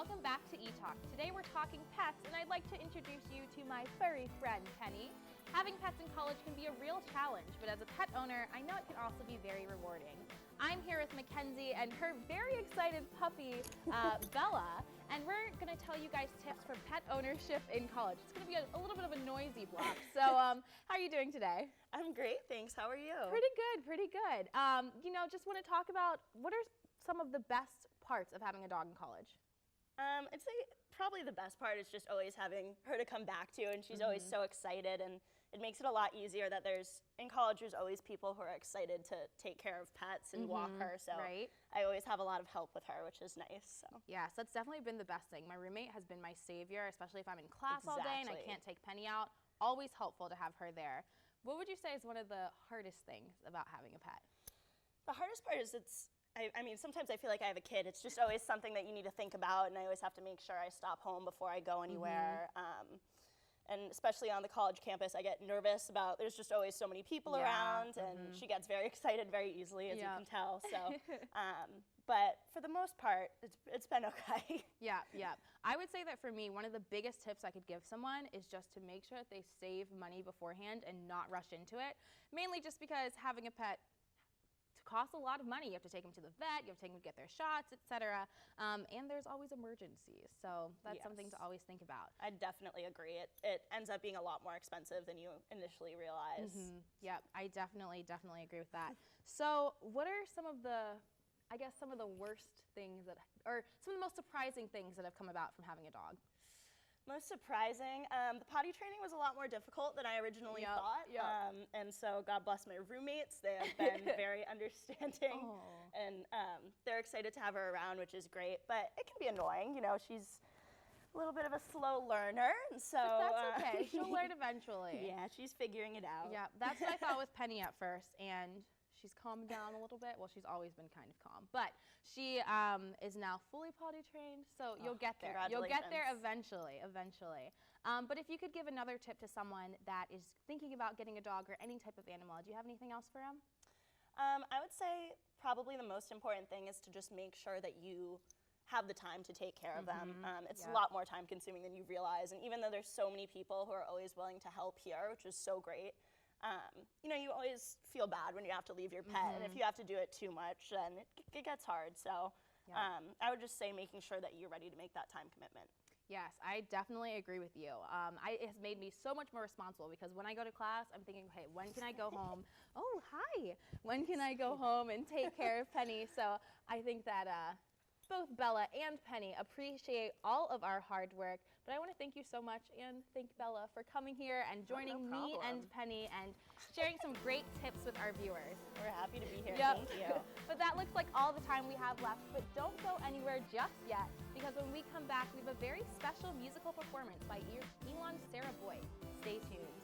welcome back to eTalk. Today we're talking pets, and I'd like to introduce you to my furry friend, Penny. Having pets in college can be a real challenge, but as a pet owner, I know it can also be very rewarding. I'm here with Mackenzie and her very excited puppy, Bella, and we're going to tell you guys tips for pet ownership in college. It's going to be a little bit of a noisy block. So how are you doing today? I'm great, thanks. How are you? Pretty good, pretty good. Just want to talk about what are some of the best parts of having a dog in college? I'd say probably the best part is just always having her to come back to, and she's always so excited, and it makes it a lot easier that in college there's always people who are excited to take care of pets and walk her, so right. I always have a lot of help with her, which is nice. So. Yes, that's definitely been the best thing. My roommate has been my savior, especially if I'm in class all day and I can't take Penny out. Always helpful to have her there. What would you say is one of the hardest things about having a pet? The hardest part is I mean, sometimes I feel like I have a kid. It's just always something that you need to think about, and I always have to make sure I stop home before I go anywhere. And especially on the college campus, I get nervous about, there's just always so many people around, and she gets very excited very easily, as you can tell. So, but for the most part, it's been okay. Yeah. I would say that for me, one of the biggest tips I could give someone is just to make sure that they save money beforehand and not rush into it. Mainly just because having a pet costs a lot of money. You have to take them to the vet, you have to take them to get their shots, etc. And there's always emergencies, so that's something to always think about. I definitely agree. It ends up being a lot more expensive than you initially realize. Yep, I definitely agree with that. So what are some of the, some of the worst things or some of the most surprising things that have come about from having a dog? Most surprising, the potty training was a lot more difficult than I originally thought. And so God bless my roommates. They have been very understanding and they're excited to have her around, which is great, but it can be annoying. You know, she's a little bit of a slow learner, and so but that's okay. She'll learn eventually. Yeah, she's figuring it out. Yeah, that's what I thought with Penny at first, and she's calmed down a little bit. Well, she's always been kind of calm, but she is now fully potty trained, so you'll get there. You'll get there eventually. But if you could give another tip to someone that is thinking about getting a dog or any type of animal, do you have anything else for them? I would say probably the most important thing is to just make sure that you have the time to take care of them. It's a lot more time consuming than you realize, and even though there's so many people who are always willing to help here, which is so great, you know, you always feel bad when you have to leave your pet, and if you have to do it too much, then it gets hard. So I would just say making sure that you're ready to make that time commitment. Yes, I definitely agree with you. It has made me so much more responsible because when I go to class, I'm thinking, hey, when can I go home? Oh, hi. When can I go home and take care of Penny? So I think that both Bella and Penny appreciate all of our hard work, but I want to thank you so much and thank Bella for coming here and joining me and Penny and sharing some great tips with our viewers. We're happy to be here. Thank you. But that looks like all the time we have left, but don't go anywhere just yet, because when we come back, we have a very special musical performance by Elon Sarah Boyd. Stay tuned.